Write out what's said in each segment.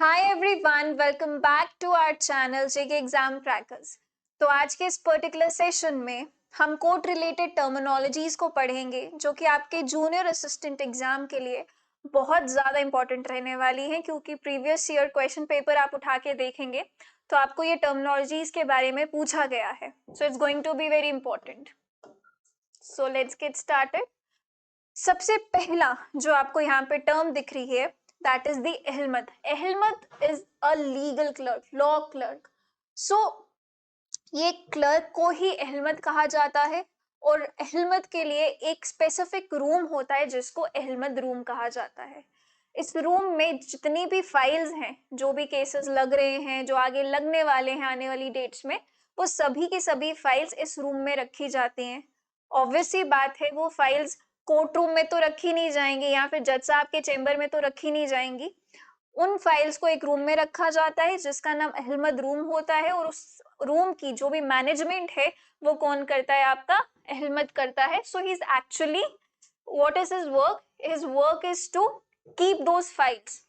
Hi everyone, welcome back to our channel JK exam crackers. तो आज के इस पर्टिकुलर सेशन में हम कोर्ट रिलेटेड टर्मिनोलॉजीज को पढ़ेंगे जो कि आपके जूनियर असिस्टेंट एग्जाम के लिए बहुत ज़्यादा इंपॉर्टेंट रहने वाली हैं, क्योंकि प्रीवियस ईयर क्वेश्चन पेपर आप उठा के देखेंगे तो आपको ये टर्मिनोलॉजीज के बारे में पूछा गया है। So it's going to be very important. So let's get started. सबसे पहला जो आपको यहाँ पे टर्म दिख रही है, दैट इज द अहलमत। अहलमत is a legal clerk, law clerk. So ये क्लर्क को ही अहलमत कहा जाता है, और अहलमत के लिए एक स्पेसिफिक रूम होता है जिसको अहलमत रूम कहा जाता है। इस रूम में जितनी भी फाइल्स हैं, जो भी केसेस लग रहे हैं, जो आगे लगने वाले हैं आने वाली डेट्स में, वो सभी की सभी फाइल्स इस रूम में रखी जाती हैं। ऑब्वियस सी बात है, वो फाइल्स कोर्ट रूम में तो रखी नहीं जाएंगी या फिर जज साहब के चेंबर में तो रखी नहीं जाएंगी। उन फाइल्स को एक रूम में रखा जाता है जिसका नाम अहलमत रूम होता है, और उस रूम की जो भी मैनेजमेंट है वो कौन करता है? आपका अहलमत करता है। So he is actually, what is his work? His work is to keep those files.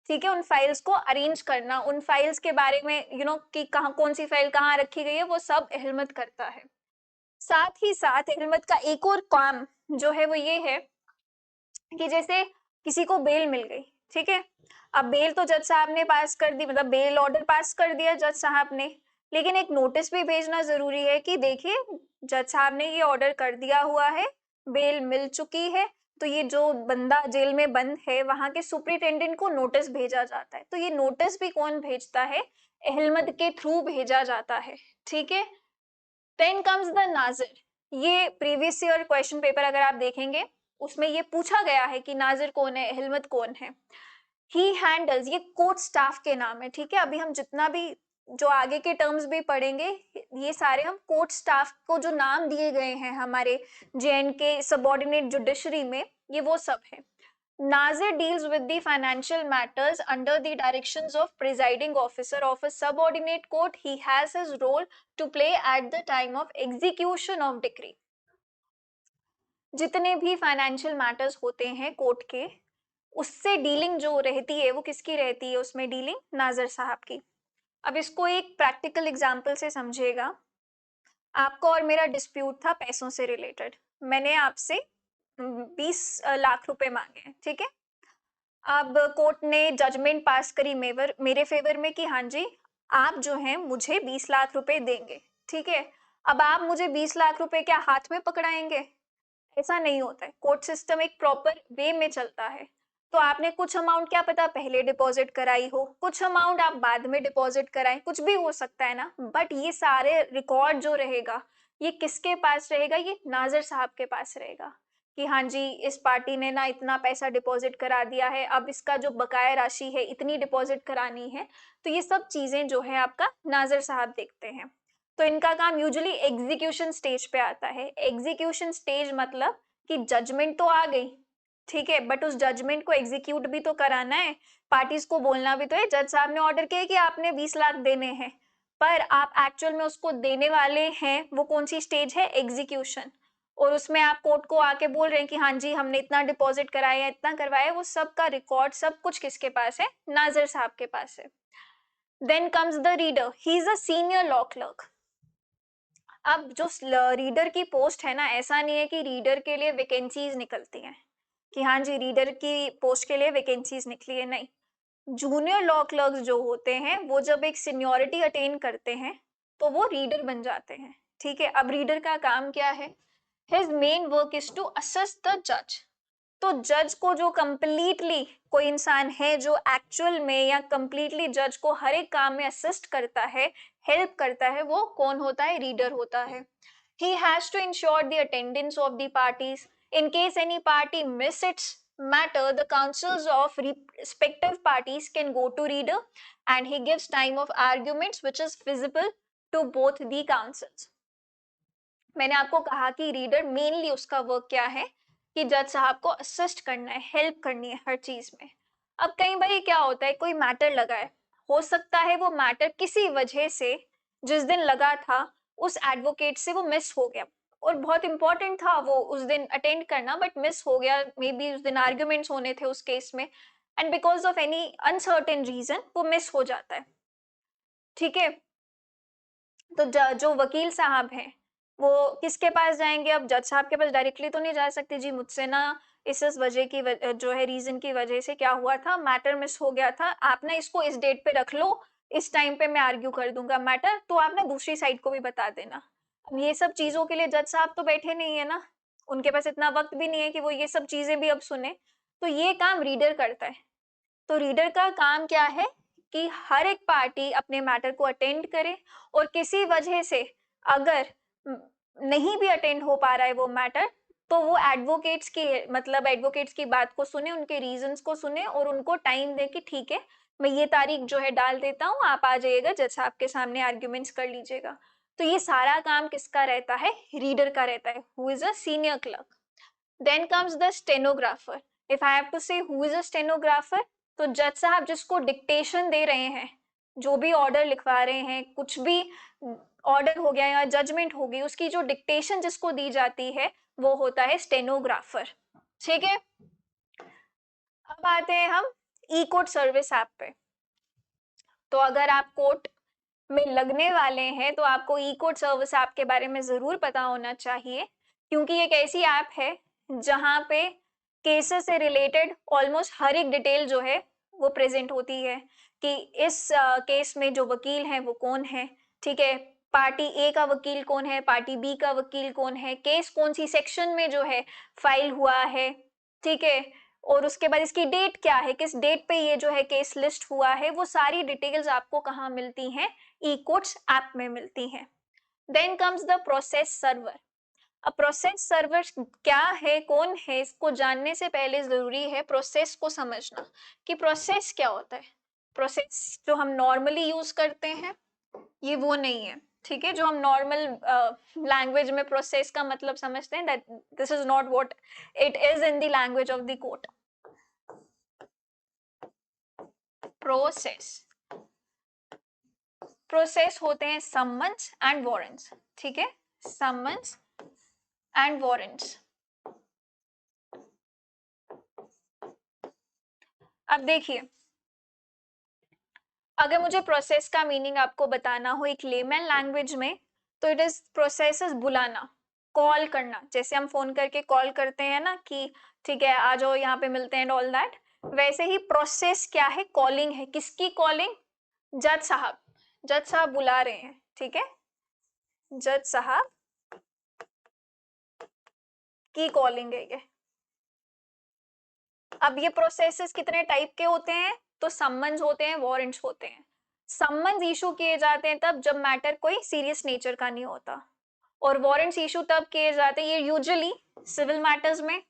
ठीक है, उन फाइल्स को अरेंज करना, उन फाइल्स के बारे में कि कहाँ कौन सी फाइल कहाँ रखी गई है, वो सब अहलमत करता है। साथ ही साथ अहलमत का एक और काम जो है वो ये है कि जैसे किसी को बेल मिल गई, ठीक है, अब बेल तो जज साहब ने पास कर दी, मतलब बेल ऑर्डर पास कर दिया जज साहब ने, लेकिन एक नोटिस भी भेजना जरूरी है कि देखिए जज साहब ने ये ऑर्डर कर दिया हुआ है, बेल मिल चुकी है। तो ये जो बंदा जेल में बंद है वहां के सुपरिटेंडेंट को नोटिस भेजा जाता है। तो ये नोटिस भी कौन भेजता है? अहलमत के थ्रू भेजा जाता है। ठीक है, देन कम्स द नाजिर। ये प्रीवियस ईयर क्वेश्चन पेपर अगर आप देखेंगे उसमें ये पूछा गया है कि नाजिर कौन है, अहलमत कौन है। ही हैंडल्स, ये कोर्ट स्टाफ के नाम है। ठीक है, अभी हम जितना भी जो आगे के टर्म्स भी पढ़ेंगे, ये सारे हम कोर्ट स्टाफ को जो नाम दिए गए हैं हमारे जेएनके सबऑर्डिनेट जुडिशरी में, ये वो सब है। Nazir deals with the financial matters under the directions of presiding officer of a subordinate court. He has his role to play at the time of execution of decree. जितने भी financial matters होते हैं court के, उससे dealing जो रहती है वो किसकी रहती है? उसमें डीलिंग नाजिर साहब की। अब इसको एक प्रैक्टिकल एग्जांपल से समझिएगा। आपका और मेरा डिस्प्यूट था पैसों से रिलेटेड। मैंने आपसे 20 लाख रुपए मांगे हैं, ठीक है। अब कोर्ट ने जजमेंट पास करी मेरे फेवर में कि हाँ जी, आप जो हैं मुझे 20 लाख रुपए देंगे। ठीक है, अब आप मुझे 20 लाख रुपए क्या हाथ में पकड़ाएंगे? ऐसा नहीं होता है। कोर्ट सिस्टम एक प्रॉपर वे में चलता है। तो आपने कुछ अमाउंट क्या पता पहले डिपॉजिट कराई हो, कुछ अमाउंट आप बाद में डिपॉजिट कराएं, कुछ भी हो सकता है ना। बट ये सारे रिकॉर्ड जो रहेगा ये किसके पास रहेगा? ये नाजिर साहब के पास रहेगा कि हाँ जी, इस पार्टी ने ना इतना पैसा डिपॉजिट करा दिया है, अब इसका जो बकाया राशि है इतनी डिपॉजिट करानी है। तो ये सब चीजें जो है आपका नाजिर साहब देखते हैं। तो इनका काम यूजुअली एग्जीक्यूशन स्टेज पे आता है। एग्जीक्यूशन स्टेज मतलब कि जजमेंट तो आ गई, ठीक है, बट उस जजमेंट को एग्जीक्यूट भी तो कराना है। पार्टीज को बोलना भी तो है, जज साहब ने ऑर्डर किया कि आपने 20 लाख देने हैं, पर आप एक्चुअल में उसको देने वाले हैं, वो कौन सी स्टेज है? एग्जीक्यूशन। और उसमें आप कोर्ट को आके बोल रहे हैं कि हाँ जी हमने इतना डिपॉजिट कराया, इतना करवाया, वो सब का रिकॉर्ड सब कुछ किसके पास है? नाजिर साहब के पास है। Then comes the reader, he is a senior law clerk. अब जो रीडर की पोस्ट है ना, ऐसा नहीं है कि रीडर के लिए वैकेंसीज निकलती हैं कि हाँ जी रीडर की पोस्ट के लिए वैकेंसीज निकली है, नहीं। जूनियर लॉ क्लर्क्स जो होते हैं वो जब एक सीनियोरिटी अटेन करते हैं तो वो रीडर बन जाते हैं। ठीक है, अब रीडर का काम क्या है? His main work is to assist the जज। तो जज को जो कंप्लीटली कोई इंसान है जो एक्चुअल में या कंप्लीटली जज को हर एक काम में असिस्ट करता है, हेल्प करता है, वो कौन होता है? रीडर होता है। He has to ensure the attendance of the parties in case any party miss its matter. The counsels of respective parties can go to reader and he gives time of arguments which is visible to both the counsels. मैंने आपको कहा कि reader mainly उसका work क्या है कि जज साहब को असिस्ट करना है, हेल्प करनी है हर चीज में। अब कई बार क्या होता है, कोई मैटर लगा है, हो सकता है वो मैटर किसी वजह से जिस दिन लगा था उस एडवोकेट से वो मिस हो गया, और बहुत इंपॉर्टेंट था वो उस दिन अटेंड करना, बट मिस हो गया। मे बी उस दिन आर्ग्यूमेंट्स होने थे उस केस में, and because of any uncertain reason वो मिस हो जाता है, ठीक है। तो जो वकील साहब हैं वो किसके पास जाएंगे? अब जज साहब के पास डायरेक्टली तो नहीं जा सकते, जी मुझसे ना इस वजह की जो है रीजन की वजह से क्या हुआ था, मैटर मिस हो गया था, आप ना इसको इस डेट पे रख लो, इस टाइम पे मैं आर्ग्यू कर दूंगा मैटर, तो आप ना दूसरी साइड को भी बता देना। अब ये सब चीजों के लिए जज साहब तो बैठे नहीं है ना, उनके पास इतना वक्त भी नहीं है कि वो ये सब चीजें भी अब सुने, तो ये काम रीडर करता है। तो रीडर का काम क्या है कि हर एक पार्टी अपने मैटर को अटेंड करे, और किसी वजह से अगर नहीं भी अटेंड हो पा रहा है वो मैटर, तो वो एडवोकेट्स की मतलब एडवोकेट्स की बात को सुने, उनके रीजंस को सुने और उनको टाइम दे कि ठीक है मैं ये तारीख जो है डाल देता हूँ, आप आ जाइएगा जज साहब के सामने आर्ग्यूमेंट्स कर लीजिएगा। तो ये सारा काम किसका रहता है? रीडर का रहता है, who is a senior clerk. Then comes the stenographer. If I have to say who is a stenographer, तो जज साहब जिसको डिक्टेशन दे रहे हैं, जो भी ऑर्डर लिखवा रहे हैं, कुछ भी ऑर्डर हो गया या जजमेंट हो गई, उसकी जो डिक्टेशन जिसको दी जाती है वो होता है स्टेनोग्राफर, ठीक है। अब आते हैं हम ई कोर्ट सर्विस ऐप पे। तो अगर आप कोर्ट में लगने वाले हैं तो आपको ई कोर्ट सर्विस ऐप के बारे में जरूर पता होना चाहिए, क्योंकि ये एक ऐसी ऐप है जहां पे केसेस से रिलेटेड ऑलमोस्ट हर एक डिटेल जो है वो प्रेजेंट होती है, कि इस केस में जो वकील है वो कौन है, ठीक है, पार्टी ए का वकील कौन है, पार्टी बी का वकील कौन है, केस कौन सी सेक्शन में जो है फाइल हुआ है, ठीक है, और उसके बाद इसकी डेट क्या है, किस डेट पे ये जो है केस लिस्ट हुआ है, वो सारी डिटेल्स आपको कहाँ मिलती हैं? ई कोर्ट्स ऐप में मिलती हैं। Then comes the process server. अब प्रोसेस सर्वर क्या है, कौन है, इसको जानने से पहले जरूरी है प्रोसेस को समझना कि प्रोसेस क्या होता है। प्रोसेस जो हम नॉर्मली यूज करते हैं ये वो नहीं है, ठीक है, जो हम नॉर्मल लैंग्वेज में प्रोसेस का मतलब समझते हैं, that this is not what it is in the language of the court. Process process होते हैं समन्स एंड वारंट्स, ठीक है, समन्स एंड वारंट्स। अब देखिए, अगर मुझे प्रोसेस का मीनिंग आपको बताना हो एक लेमैन लैंग्वेज में, तो इट इज प्रोसेस बुलाना, कॉल करना, जैसे हम फोन करके कॉल करते हैं ना कि ठीक है आ जाओ यहाँ पे मिलते हैं, ऑल दैट, वैसे ही प्रोसेस क्या है? कॉलिंग है। किसकी कॉलिंग? जज साहब, जज साहब बुला रहे हैं, ठीक है, जज साहब की कॉलिंग है ये। अब ये प्रोसेसेस कितने टाइप के होते हैं? तो सम्मन्स होते हैं, वारंट्स होते हैं। सम्मन्स इशू किए जाते हैं तब जब मैटर कोई सीरियस नेचर का नहीं होता, और वारंट्स इशू तब किए जाते हैं, ये यूजुअली सिविल मैटर्स में,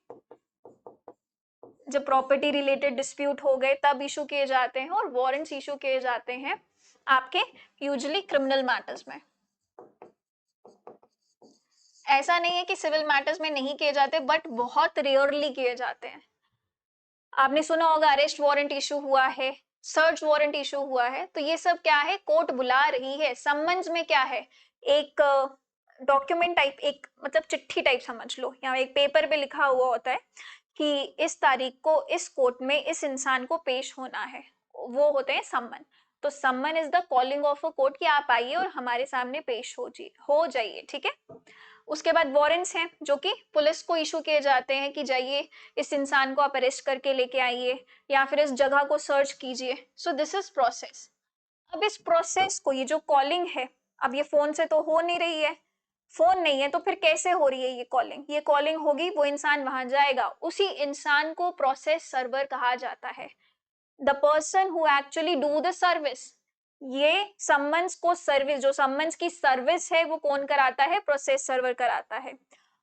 जब प्रॉपर्टी रिलेटेड डिस्प्यूट हो गए तब इशू किए जाते हैं, और वारंट्स इशू किए जाते हैं आपके यूजुअली क्रिमिनल मैटर्स में। ऐसा नहीं है कि सिविल मैटर्स में नहीं किए जाते, बट बहुत रेयरली किए जाते हैं। आपने सुना होगा अरेस्ट वारंट इशू हुआ है, सर्च वारंट इशू हुआ है, तो ये सब क्या है? कोर्ट बुला रही है। सम्मन्स में क्या है? एक डॉक्यूमेंट टाइप, एक मतलब चिट्ठी टाइप समझ लो, या एक पेपर पे लिखा हुआ होता है कि इस तारीख को इस कोर्ट में इस इंसान को पेश होना है, वो होते हैं सम्मन। तो सम्मन is the calling of a court कि आप आइए और हमारे सामने पेश हो जाइए, ठीक है। उसके बाद वारंट्स हैं जो कि पुलिस को इशू किए जाते हैं कि जाइए इस इंसान को आप अरेस्ट करके लेके आइए, या फिर इस जगह को सर्च कीजिए। So this is process. अब इस प्रोसेस को, ये जो कॉलिंग है, अब ये फोन से तो हो नहीं रही है, फोन नहीं है तो फिर कैसे हो रही है ये कॉलिंग? ये कॉलिंग होगी, वो इंसान वहां जाएगा, उसी इंसान को प्रोसेस सर्वर कहा जाता है, the person who actually do the service. ये सम्मन्स को सर्विस, जो सम्मन्स की सर्विस है वो कौन कराता है? प्रोसेस सर्वर कराता है।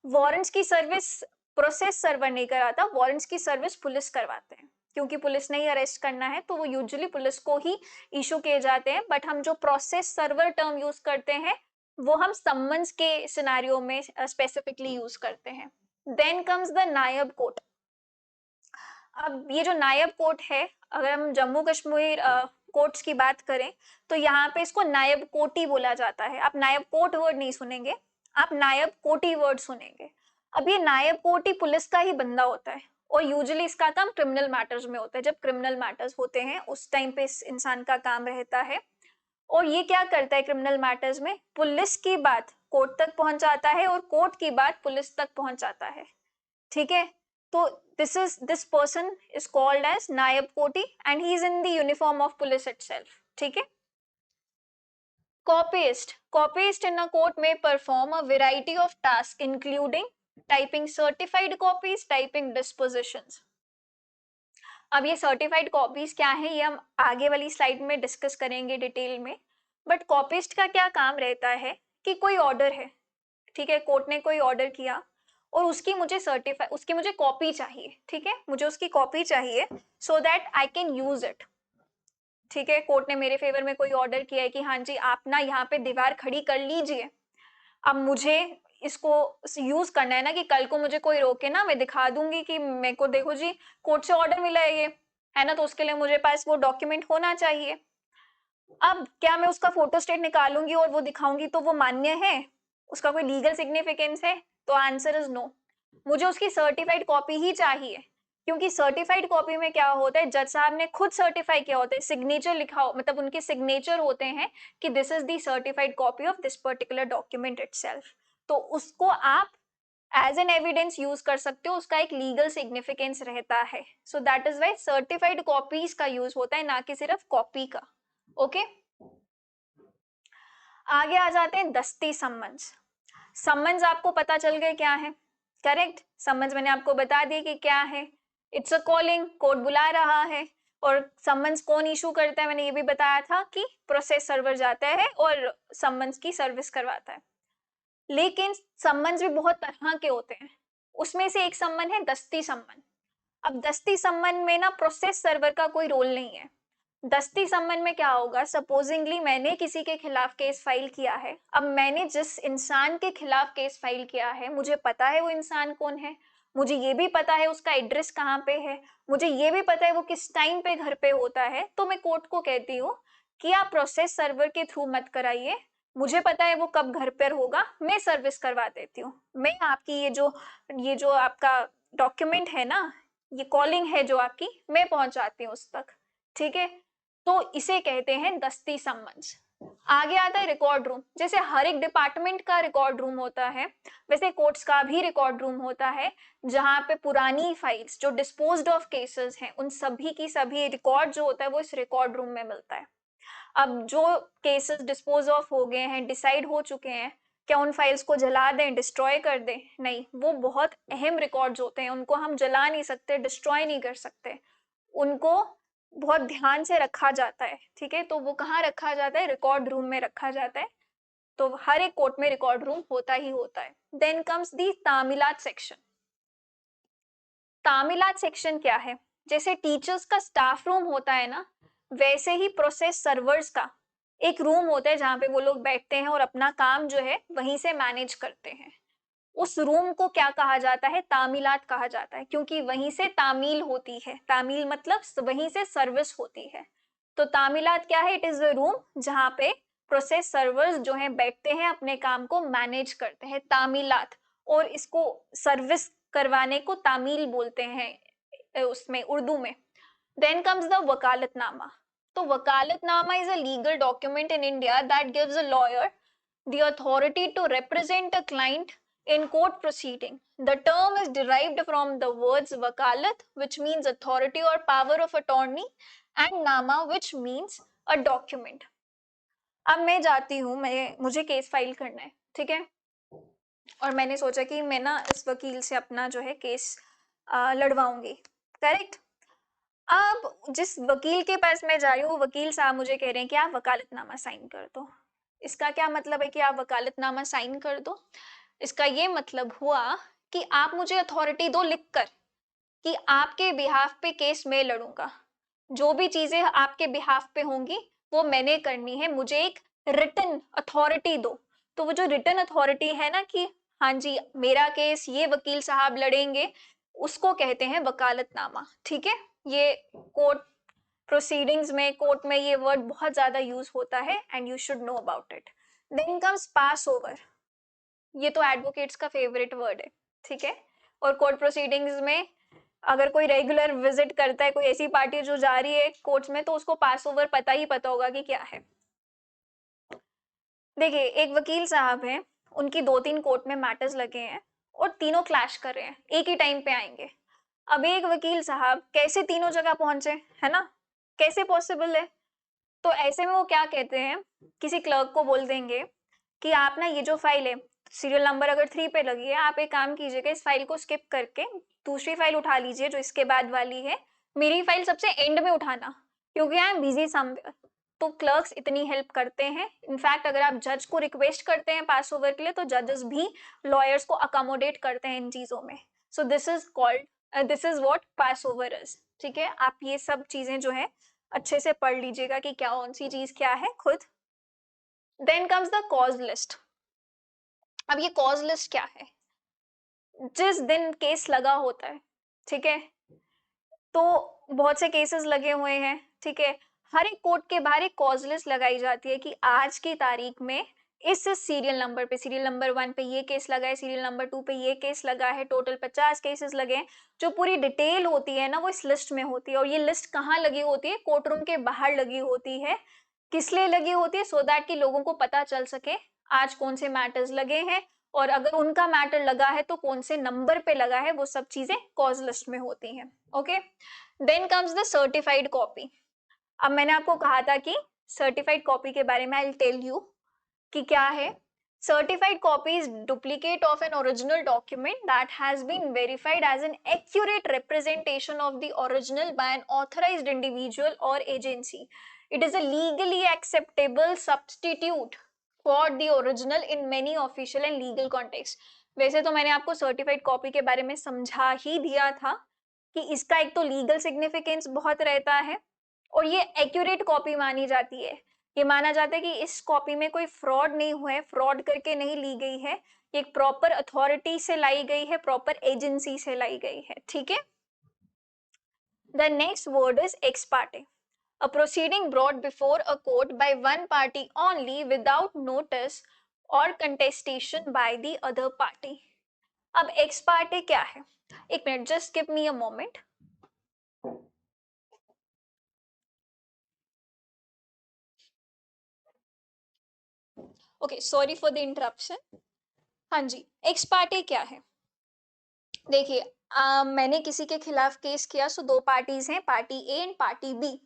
वारंट्स की सर्विस प्रोसेस सर्वर नहीं कराता, वारंट्स की सर्विस पुलिस करवाते हैं, क्योंकि पुलिस ने ही अरेस्ट करना है तो वो यूजुअली पुलिस को ही इशू किए जाते हैं। बट हम जो प्रोसेस सर्वर टर्म यूज करते हैं वो हम सम्मन्स के सिनेरियो में स्पेसिफिकली यूज करते हैं। देन कम्स द नायब कोर्ट। अब ये जो नायब कोर्ट है, अगर हम जम्मू कश्मीर कोर्ट्स की बात करें तो यहाँ पे इसको नायब कोटी बोला जाता है। आप नायब कोर्ट वर्ड नहीं सुनेंगे, आप नायब कोटी वर्ड सुनेंगे। अब ये नायब कोटी पुलिस का ही बंदा होता है, और यूजुअली इसका काम क्रिमिनल मैटर्स में होता है। जब क्रिमिनल मैटर्स होते हैं उस टाइम पे इस इंसान का काम रहता है। और ये क्या करता है क्रिमिनल मैटर्स में, पुलिस की बात कोर्ट तक पहुंचाता है और कोर्ट की बात पुलिस तक पहुंचाता है। ठीक है, तो this person is called as नायब कोटी and he is in the uniform of police itself. ठीक है, copyist in a court may perform a variety of tasks including typing certified copies, typing dispositions. अब ये सर्टिफाइड कॉपीज क्या है ये हम आगे वाली स्लाइड में डिस्कस करेंगे डिटेल में। बट कॉपिस्ट का क्या काम रहता है कि कोई ऑर्डर है, ठीक है, कोर्ट ने कोई ऑर्डर किया और उसकी मुझे कॉपी चाहिए। ठीक है, मुझे उसकी कॉपी चाहिए so that I can use it. ठीक है, कोर्ट ने मेरे फेवर में कोई ऑर्डर किया है कि हाँ जी आप ना यहाँ पे दीवार खड़ी कर लीजिए, अब मुझे इसको यूज करना है ना कि कल को मुझे कोई रोके ना, मैं दिखा दूंगी कि मेरे को देखो जी कोर्ट से ऑर्डर मिला है ये, है ना, तो उसके लिए मुझे पास वो डॉक्यूमेंट होना चाहिए। अब क्या मैं उसका फोटो स्टेट निकालूंगी और वो दिखाऊंगी तो वो मान्य है, उसका कोई लीगल सिग्निफिकेंस है? तो आंसर इज नो। मुझे उसकी सर्टिफाइड कॉपी ही चाहिए, क्योंकि सर्टिफाइड कॉपी में क्या होता है, जज साहब ने खुद सर्टिफाई किया होता है, सिग्नेचर लिखा हो, मतलब उनके सिग्नेचर होते हैं कि this is the certified copy of this particular document itself. तो उसको आप एज एन एविडेंस यूज कर सकते हो, उसका एक लीगल सिग्निफिकेंस रहता है। So that is why certified copies का यूज होता है, ना कि सिर्फ कॉपी का। ओके, आगे आ जाते हैं दस्ती सम्मन्स। सम्मन्स आपको पता चल गए क्या है, करेक्ट। सम्मन्स मैंने आपको बता दिया कि क्या है, इट्स अ कॉलिंग, कोर्ट बुला रहा है। और सम्मन्स कौन इशू करता है, मैंने ये भी बताया था कि प्रोसेस सर्वर जाता है और सम्मन्स की सर्विस करवाता है। लेकिन सम्मन्स भी बहुत तरह के होते हैं, उसमें से एक सम्मन है दस्ती सम्मन। अब दस्ती सम्मन में ना प्रोसेस सर्वर का कोई रोल नहीं है। दस्ती सम्मन में क्या होगा, सपोजिंगली मैंने किसी के खिलाफ केस फाइल किया है, अब मैंने जिस इंसान के खिलाफ केस फाइल किया है मुझे पता है वो इंसान कौन है, मुझे ये भी पता है उसका एड्रेस कहाँ पे है, मुझे ये भी पता है वो किस टाइम पे घर पे होता है, तो मैं कोर्ट को कहती हूँ कि आप प्रोसेस सर्वर के थ्रू मत कराइए, मुझे पता है वो कब घर पर होगा, मैं सर्विस करवा देती हूँ। मैं आपकी ये जो आपका डॉक्यूमेंट है ना, ये कॉलिंग है जो आपकी, मैं पहुंचाती हूँ उस तक। ठीक है, तो इसे कहते हैं दस्ती सम्मन्स। आगे आता है रिकॉर्ड रूम। जैसे हर एक डिपार्टमेंट का रिकॉर्ड रूम होता है, वैसे कोर्ट्स का भी रिकॉर्ड रूम होता है, जहां पे पुरानी फाइल्स जो डिस्पोज्ड ऑफ केसेस हैं उन सभी की सभी रिकॉर्ड जो होता है वो इस रिकॉर्ड रूम में मिलता है। अब जो केसेस डिस्पोज ऑफ हो गए हैं, डिसाइड हो चुके हैं, क्या उन फाइल्स को जला दें, डिस्ट्रॉय कर दें? नहीं, वो बहुत अहम रिकॉर्ड्स होते हैं, उनको हम जला नहीं सकते, डिस्ट्रॉय नहीं कर सकते, उनको बहुत ध्यान से रखा जाता है। ठीक है, तो वो कहाँ रखा जाता है, रिकॉर्ड रूम में रखा जाता है। तो हर एक कोर्ट में रिकॉर्ड रूम होता ही होता है। देन कम्स दी तामीलात सेक्शन। तामीलात सेक्शन क्या है, जैसे टीचर्स का स्टाफ रूम होता है ना, वैसे ही प्रोसेस सर्वर्स का एक रूम होता है जहां पे वो लोग बैठते हैं और अपना काम जो है वहीं से मैनेज करते हैं। उस रूम को क्या कहा जाता है, तामीलात कहा जाता है, क्योंकि वहीं से तामील होती है। तामील मतलब वहीं से सर्विस होती है। तो तामीलात क्या है, इट इज अ रूम जहां पे प्रोसेस सर्वर्स जो हैं बैठते हैं, अपने काम को मैनेज करते हैं, तामीलात। और इसको सर्विस करवाने को तामील बोलते हैं उसमें उर्दू में। देन कम्स द वकालतनामा। तो वकालतनामा is a legal document in India that gives a lawyer the authority to represent a client in court proceeding. The term is derived from the words wakalat, which means authority or power of attorney, and nama, which means a document. अब मैं जाती हूँ, मुझे case file करना है, ठीक है, और मैंने सोचा कि मैं ना इस वकील से अपना जो है केस लड़वाऊंगी, करेक्ट। अब जिस वकील के पास मैं जा रही हूँ, वकील साहब मुझे कह रहे हैं कि आप वकालतनामा साइन कर दो। इसका क्या मतलब है कि आप वकालतनामा साइन कर दो? इसका ये मतलब हुआ कि आप मुझे अथॉरिटी दो लिखकर कि आपके बिहाफ पे केस मैं लड़ूंगा, जो भी चीजें आपके बिहाफ पे होंगी वो मैंने करनी है, मुझे एक रिटन अथॉरिटी दो। तो वो जो रिटन अथॉरिटी है ना कि हाँ जी मेरा केस ये वकील साहब लड़ेंगे, उसको कहते हैं वकालतनामा। ठीक है, ये कोर्ट प्रोसीडिंग्स में, कोर्ट में ये वर्ड बहुत ज्यादा यूज होता है and you should know about it. Then comes pass over. ये तो एडवोकेट्स का फेवरेट वर्ड है, ठीक है, और कोर्ट प्रोसीडिंग्स में अगर कोई रेगुलर विजिट करता है, कोई ऐसी पार्टी जो जा रही है कोर्ट्स में, तो उसको पास ओवर पता होगा कि क्या है। देखिए, एक वकील साहब हैं, उनकी 2-3 कोर्ट में मैटर्स लगे हैं और तीनों क्लैश कर रहे हैं, एक ही टाइम पे आएंगे। अब एक वकील साहब कैसे तीनों जगह पहुंचे, है ना? कैसे पॉसिबल है? तो ऐसे में वो क्या कहते हैं, किसी क्लर्क को बोल देंगे कि आप ना ये जो फाइल है, सीरियल नंबर अगर 3 पे लगी है, आप एक काम कीजिएगा, इस फाइल को स्किप करके दूसरी फाइल उठा लीजिए जो इसके बाद वाली है, मेरी फाइल सबसे एंड में उठाना, क्योंकि आई एम बिजी समवेयर। तो क्लर्क्स इतनी हेल्प करते हैं। इनफैक्ट अगर आप जज को रिक्वेस्ट करते हैं पास ओवर के लिए, तो जजेस भी लॉयर्स को अकोमोडेट करते हैं इन चीजों में। So this is what pass over is. ठीक है, आप ये सब चीजें जो है अच्छे से पढ़ लीजिएगा कि क्या कौन सी चीज क्या है खुद। Then comes the cause list. अब ये कॉज लिस्ट क्या है? जिस दिन केस लगा होता है, ठीक है, तो बहुत से केसेस लगे हुए हैं, ठीक है, हर एक कोर्ट के बाहर एक कॉज लिस्ट लगाई जाती है कि आज की तारीख में इस सीरियल नंबर पे, सीरियल नंबर 1 पे ये केस लगा है, सीरियल नंबर 2 पे ये केस लगा है, टोटल 50 केसेस लगे हैं। जो पूरी डिटेल होती है ना, वो इस लिस्ट में होती है। और ये लिस्ट कहाँ लगी होती है? कोर्ट रूम के बाहर लगी होती है। किस लिए लगी होती है? सो दैट कि लोगों को पता चल सके आज कौन से मैटर्स लगे हैं, और अगर उनका मैटर लगा है तो कौन से नंबर पे लगा है, वो सब चीजें कॉज लिस्ट में होती हैं। Okay, then comes the certified copy. अब मैंने आपको कहा था कि सर्टिफाइड कॉपी के बारे में आई विल टेल यू कि क्या है। Certified copy is duplicate of an original document that has been verified as an accurate representation of the original by an authorised individual और agency. It is a legally acceptable substitute for the original in many official and legal context. वैसे तो मैंने आपको certified copy के बारे में समझा ही दिया था कि इसका एक तो लीगल सिग्निफिकेंस बहुत रहता है, और ये एक्यूरेट कॉपी मानी जाती है। ये माना जाता है कि इस कॉपी में कोई फ्रॉड नहीं हुआ है, फ्रॉड करके नहीं ली गई है, ये एक प्रॉपर अथॉरिटी से लाई गई है, प्रॉपर एजेंसी से लाई गई है। ठीक है, the next word is x Partey. A proceeding brought before a court by one party only without notice or contestation by the other party. अब एक्स पार्टे क्या है? एक minute, just give me a moment. Okay, sorry for the interruption. हाँ जी, x party क्या है? देखिए, मैंने किसी के खिलाफ केस किया, सो 2 पार्टीज हैं, party A and party B.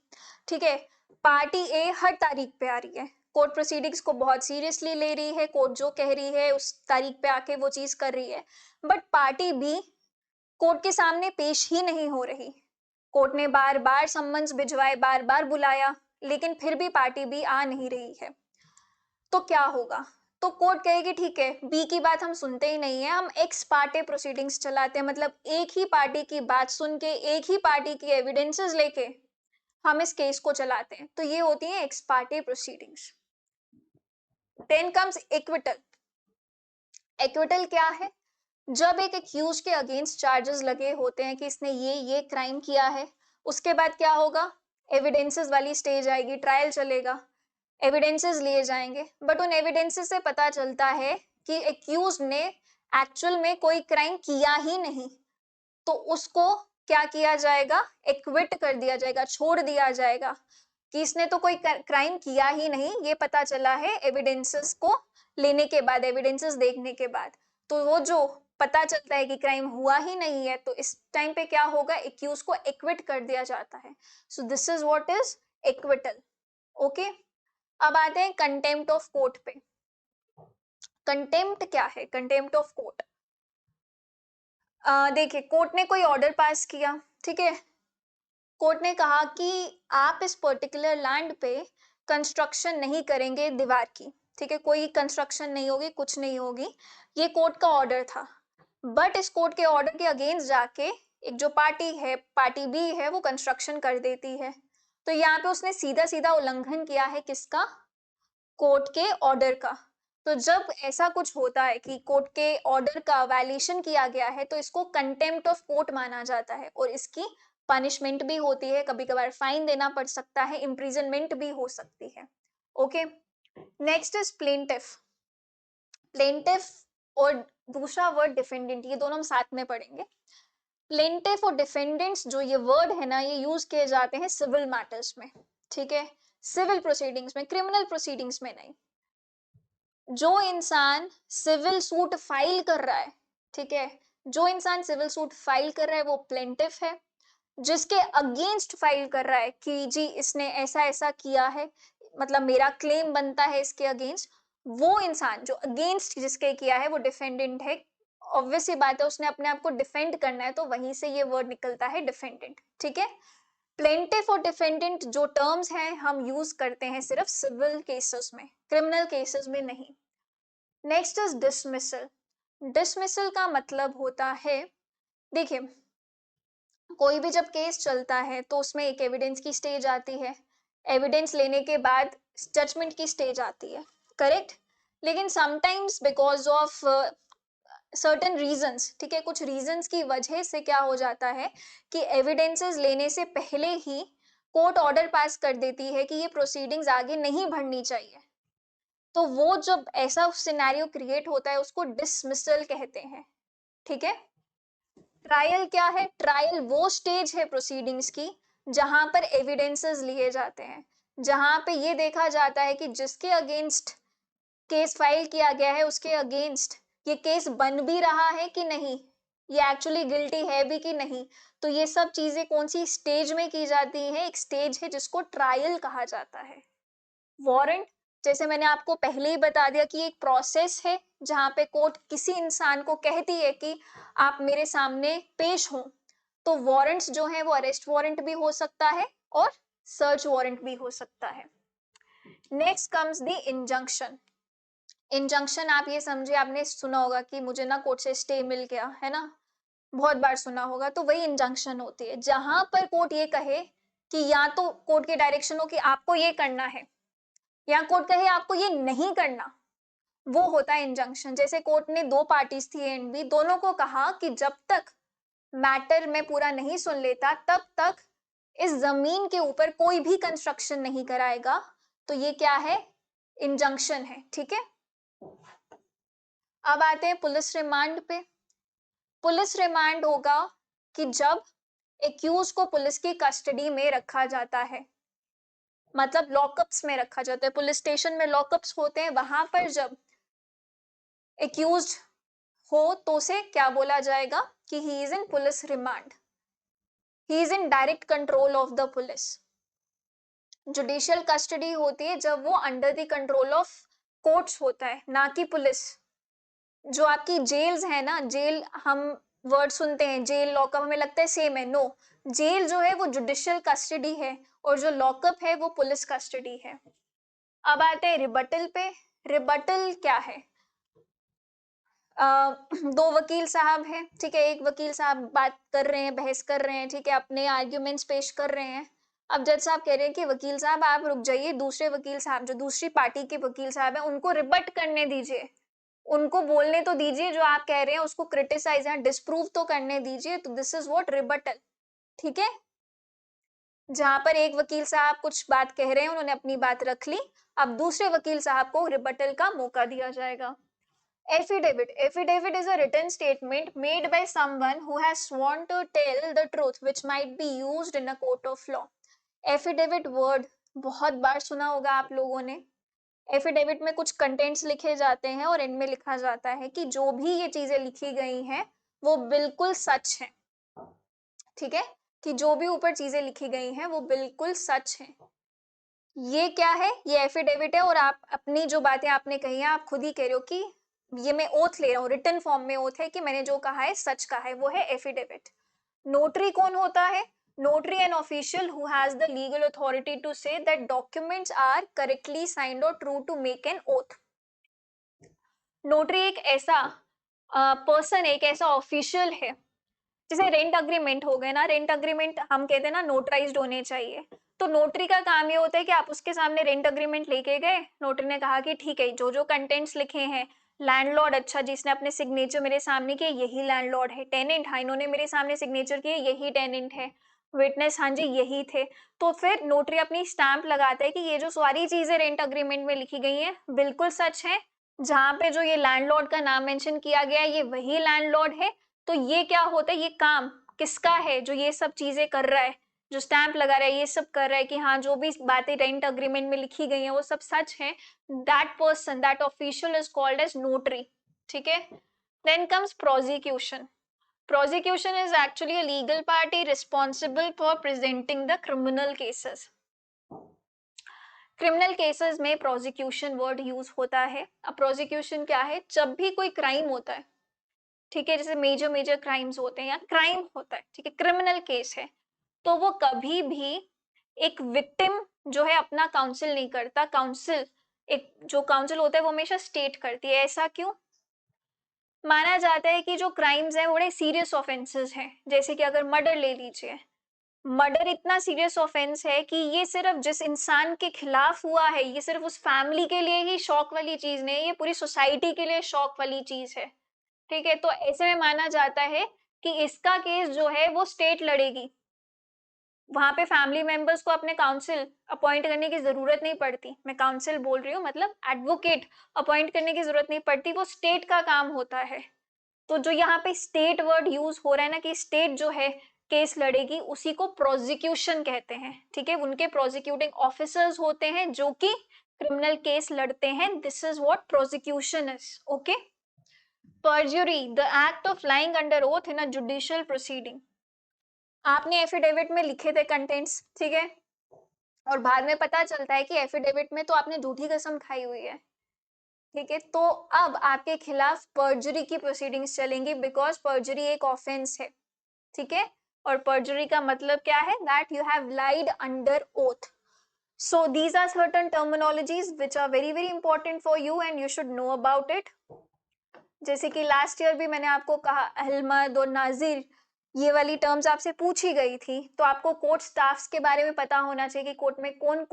ठीक है, पार्टी ए हर तारीख पे आ रही है, कोर्ट प्रोसीडिंग्स को बहुत सीरियसली ले रही है, कोर्ट जो कह रही है उस तारीख पे आके वो चीज कर रही है। बट पार्टी बी कोर्ट के सामने पेश ही नहीं हो रही। कोर्ट ने बार बार सम्मन्स भिजवाए, बार बार बुलाया, लेकिन फिर भी पार्टी बी आ नहीं रही है। तो क्या होगा? तो कोर्ट कहेगी ठीक है, बी की बात हम सुनते ही नहीं है, हम एक्स पार्टी प्रोसीडिंग्स चलाते हैं, मतलब एक ही पार्टी की बात सुन के, एक ही पार्टी की एविडेंसेस लेके हम इस केस को चलाते हैं। तो ये होती है ex parte proceedings. Then comes acquittal. Acquittal क्या है? जब एक एक्यूज के अगेंस्ट चार्जेस लगे होते हैं कि इसने ये क्राइम किया है, उसके बाद क्या होगा? एविडेंसेस वाली स्टेज आएगी, ट्रायल चलेगा, एविडेंसेस लिए जाएंगे, बट उन एविडेंसेस से पता चलता है कि एक्यूज ने एक्चुअल में कोई क्राइम किया ही नहीं, तो उसको क्या किया जाएगा? एक्विट कर दिया जाएगा, छोड़ दिया जाएगा कि इसने तो कोई क्राइम किया ही नहीं, ये पता चला है एविडेंसेस को लेने के बाद, एविडेंसेस देखने के बाद। तो वो जो पता चलता है कि क्राइम हुआ ही नहीं है, तो इस टाइम पे क्या होगा? एक्यूज को एक्विट कर दिया जाता है। So this is what is acquittal. Okay, अब आते हैं कंटेम्प्ट ऑफ कोर्ट पे। कंटेम्प्ट क्या है? कंटेम्प्ट ऑफ कोर्ट, देखिए, कोर्ट ने कोई ऑर्डर पास किया, ठीक है, कोर्ट ने कहा कि आप इस पर्टिकुलर लैंड पे कंस्ट्रक्शन नहीं करेंगे दीवार की, ठीक है, कोई कंस्ट्रक्शन नहीं होगी, कुछ नहीं होगी, ये कोर्ट का ऑर्डर था। बट इस कोर्ट के ऑर्डर के अगेंस्ट जाके एक जो पार्टी है, पार्टी बी है, वो कंस्ट्रक्शन कर देती है। तो यहाँ पे उसने सीधा सीधा उल्लंघन किया है, किसका? कोर्ट के ऑर्डर का। तो जब ऐसा कुछ होता है कि कोर्ट के ऑर्डर का वायलेशन किया गया है, तो इसको कंटेम्प्ट ऑफ कोर्ट माना जाता है, और इसकी पनिशमेंट भी होती है, कभी कभार फाइन देना पड़ सकता है, इम्प्रिजनमेंट भी हो सकती है। Okay, next is plaintiff. Plaintiff और दूसरा वर्ड डिफेंडेंट, ये दोनों हम साथ में पढ़ेंगे। प्लेंटिफ और डिफेंडेंट्स जो ये वर्ड है ना, ये यूज किए जाते हैं सिविल मैटर्स में, ठीक है, सिविल प्रोसीडिंग्स में, क्रिमिनल प्रोसीडिंग्स में नहीं। जो इंसान सिविल सूट फाइल कर रहा है, ठीक है, जो इंसान सिविल सूट फाइल कर रहा है वो प्लेंटिफ है। जिसके अगेंस्ट फाइल कर रहा है कि जी इसने ऐसा ऐसा किया है, मतलब मेरा क्लेम बनता है इसके अगेंस्ट, वो इंसान जो अगेंस्ट जिसके किया है वो डिफेंडेंट है। ऑब्वियस सी बात है, उसने अपने आप को डिफेंड करना है, तो वहीं से ये वर्ड निकलता है डिफेंडेंट, ठीक है। प्लेंटिफ और डिफेंडेंट जो टर्म्स हैं हम यूज करते हैं सिर्फ सिविल केसेस में, क्रिमिनल केसेस में नहीं। Next is dismissal. डिसमिसल का मतलब होता है, देखिए कोई भी जब केस चलता है तो उसमें एक एविडेंस की स्टेज आती है, एविडेंस लेने के बाद जजमेंट की स्टेज आती है, करेक्ट। लेकिन sometimes because of certain reasons, ठीक है, कुछ रीजंस की वजह से क्या हो जाता है कि एविडेंसेस लेने से पहले ही कोर्ट ऑर्डर पास कर देती है कि ये प्रोसीडिंग्स आगे नहीं बढ़नी चाहिए। तो वो जब ऐसा सिनेरियो क्रिएट होता है उसको डिसमिसल कहते हैं, ठीक है। ट्रायल क्या है? ट्रायल वो स्टेज है प्रोसीडिंग्स की जहां पर एविडेंसेस लिए जाते हैं, जहां पे ये देखा जाता है कि जिसके अगेंस्ट केस फाइल किया गया है उसके अगेंस्ट ये केस बन भी रहा है कि नहीं, ये एक्चुअली गिल्टी है भी कि नहीं। तो ये सब चीजें कौन सी स्टेज में की जाती है? एक स्टेज है जिसको ट्रायल कहा जाता है। वारंट, जैसे मैंने आपको पहले ही बता दिया कि एक प्रोसेस है जहां पे कोर्ट किसी इंसान को कहती है कि आप मेरे सामने पेश हो। तो वारंट्स जो है वो अरेस्ट वारंट भी हो सकता है और सर्च वारंट भी हो सकता है। Next comes the injunction. Injunction आप ये समझिए, आपने सुना होगा कि मुझे ना कोर्ट से स्टे मिल गया है ना, बहुत बार सुना होगा। तो वही इंजंक्शन होती है जहां पर कोर्ट ये कहे कि या तो कोर्ट की डायरेक्शन हो कि आपको ये करना है, या कोर्ट कहे आपको ये नहीं करना, वो होता है इंजंक्शन। जैसे कोर्ट ने दो पार्टीज थी ए एंड बी, दोनों को कहा कि जब तक मैटर में पूरा नहीं सुन लेता तब तक इस जमीन के ऊपर कोई भी कंस्ट्रक्शन नहीं कराएगा। तो ये क्या है? इंजंक्शन है, ठीक है। अब आते हैं पुलिस रिमांड पे। पुलिस रिमांड होगा कि जब एक्यूज को पुलिस की कस्टडी में रखा जाता है, मतलब लॉकअप्स में रखा जाता है, पुलिस स्टेशन में लॉकअप्स होते हैं, वहां पर जब एक्यूज हो तो उसे क्या बोला जाएगा कि ही is in police remand, he is in direct control of the police. Judicial custody होती है जब वो under the control of courts होता है, ना कि पुलिस। जो आपकी जेल्स है ना, जेल हम वर्ड सुनते हैं जेल लॉकअप, हमें लगता है सेम है, नो। जेल जो है वो जुडिशियल कस्टडी है और जो लॉकअप है वो पुलिस कस्टडी है। अब आते हैं रिबटल पे। रिबटल क्या है? दो वकील साहब हैं, ठीक है, एक वकील साहब बात कर रहे हैं, बहस कर रहे हैं, ठीक है, अपने आर्ग्यूमेंट्स पेश कर रहे हैं। अब जज साहब कह रहे हैं कि वकील साहब आप रुक जाइए, दूसरे वकील साहब जो दूसरी पार्टी के वकील साहब हैं उनको रिबट करने दीजिए, उनको बोलने तो दीजिए, जो आप कह रहे हैं उसको क्रिटिसाइज या डिस्प्रूव तो करने दीजिए। तो दिस इज व्हाट रिबटल, ठीक है। जहां पर एक वकील साहब कुछ बात कह रहे हैं, उन्होंने अपनी बात रख ली, अब दूसरे वकील साहब को रिबटल का मौका दिया जाएगा। Affidavit. Affidavit is a written statement made by someone who has sworn to tell the truth which might be used in a court of law. Affidavit word बहुत बार सुना होगा आप लोगों ने। एफिडेविट में कुछ कंटेंट्स लिखे जाते हैं और इनमें लिखा जाता है कि जो भी ये चीजें लिखी गई हैं वो बिल्कुल सच है, ठीक है, कि जो भी ऊपर चीजें लिखी गई हैं वो बिल्कुल सच है। ये क्या है? ये एफिडेविट है और आप अपनी जो बातें आपने कही हैं आप खुद ही कह रहे हो कि ये मैं ओथ ले रहा हूँ, रिटन फॉर्म में ओथ है कि मैंने जो कहा है सच कहा है, वो है एफिडेविट। नोटरी कौन होता है? Notary an official who has the legal authority to say that documents are correctly signed और true to make an oath. Notary एक ऐसा पर्सन, एक ऐसा ऑफिशियल है, जैसे रेंट अग्रीमेंट हो गए ना, रेंट अग्रीमेंट हम कहते हैं ना नोटराइज्ड होने चाहिए। तो नोटरी का काम ये होता है कि आप उसके सामने रेंट अग्रीमेंट लेके गए, नोटरी ने कहा कि ठीक है, जो जो कंटेंट्स लिखे हैं, लैंडलॉर्ड अच्छा जिसने अपने सिग्नेचर मेरे सामने किए यही लैंडलॉर्ड है, टेनेंट हाँ इन्होंने मेरे सामने सिग्नेचर किए यही टेनेंट है, विटनेस हाँ जी यही थे। तो फिर नोटरी अपनी स्टैंप लगाता है कि ये जो सारी चीजें रेंट अग्रीमेंट में लिखी गई हैं बिल्कुल सच है, जहां पे जो ये लैंडलॉर्ड का नाम मेंशन किया गया है ये वही लैंडलॉर्ड है। तो ये क्या होता है? ये काम किसका है जो ये सब चीजें कर रहा है, जो स्टैंप लगा रहा है, ये सब कर रहा है कि हाँ जो भी बातें रेंट अग्रीमेंट में लिखी गई हैं वो सब सच है, that person, that official is called as notary. ठीक है। Then comes prosecution. Prosecution is actually a legal party responsible for presenting the criminal cases. Criminal cases में प्रोसिक्यूशन वर्ड यूज होता है। अब प्रोसिक्यूशन क्या है, जब भी कोई क्राइम होता है, ठीक है, जैसे मेजर मेजर क्राइम्स होते हैं या क्राइम होता है, ठीक है, क्रिमिनल केस है, तो वो कभी भी एक विक्टिम जो है अपना काउंसिल नहीं करता। काउंसिल, एक जो काउंसिल होता है वो हमेशा स्टेट करती है। ऐसा क्यों? माना जाता है कि जो क्राइम्स हैं बड़े सीरियस ऑफेंसेस हैं, जैसे कि अगर मर्डर ले लीजिए, मर्डर इतना सीरियस ऑफेंस है कि ये सिर्फ जिस इंसान के खिलाफ हुआ है, ये सिर्फ उस फैमिली के लिए ही शौक वाली चीज नहीं है, ये पूरी सोसाइटी के लिए शौक वाली चीज है। ठीक है, तो ऐसे में माना जाता है कि इसका केस जो है वो स्टेट लड़ेगी। वहां पे फैमिली मेंबर्स को अपने काउंसिल अपॉइंट करने की जरूरत नहीं पड़ती। मैं काउंसिल बोल रही हूँ, मतलब एडवोकेट अपॉइंट करने की जरूरत नहीं पड़ती, वो स्टेट का काम होता है। तो जो यहाँ पे स्टेट वर्ड यूज हो रहा है ना, कि स्टेट जो है केस लड़ेगी, उसी को प्रोसिक्यूशन कहते हैं। ठीक है, उनके प्रोसिक्यूटिंग ऑफिसर्स होते हैं जो कि क्रिमिनल केस लड़ते हैं। This is what prosecution is. Okay. परजुरी, the act of lying under oath in a judicial proceeding. आपने एफिडेविट में लिखे थे कंटेंट्स, ठीक है, और बाद में पता चलता है कि एफिडेविट में तो आपने झूठी कसम खाई हुई है। ठीक है, तो अब आपके खिलाफ पर्जरी की प्रोसीडिंग्स चलेंगी, बिकॉज पर्जरी एक ऑफेंस है। ठीक है, और पर्जरी का मतलब क्या है, that you have lied under oath. So these are certain terminologies which are very very important for you and you should know about it. जैसे कि लास्ट ईयर भी मैंने आपको कहा, अहलमद और नाजिर, ये वाली टर्म्स आपसे पूछी गई थी, तो आपको कोर्ट स्टाफ्स के बारे में पता होना चाहिए कि कोर्ट में कौन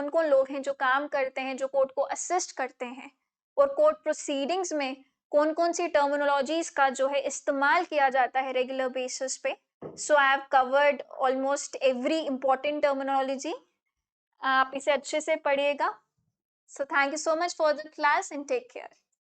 कौन लोग हैं जो काम करते हैं, जो कोर्ट को असिस्ट करते हैं, और कोर्ट प्रोसीडिंग्स में कौन कौन सी टर्मिनोलॉजीज का जो है इस्तेमाल किया जाता है रेगुलर बेसिस पे। So I have covered almost every important terminology. आप इसे अच्छे से पढ़िएगा। So thank you so much for the class and take care.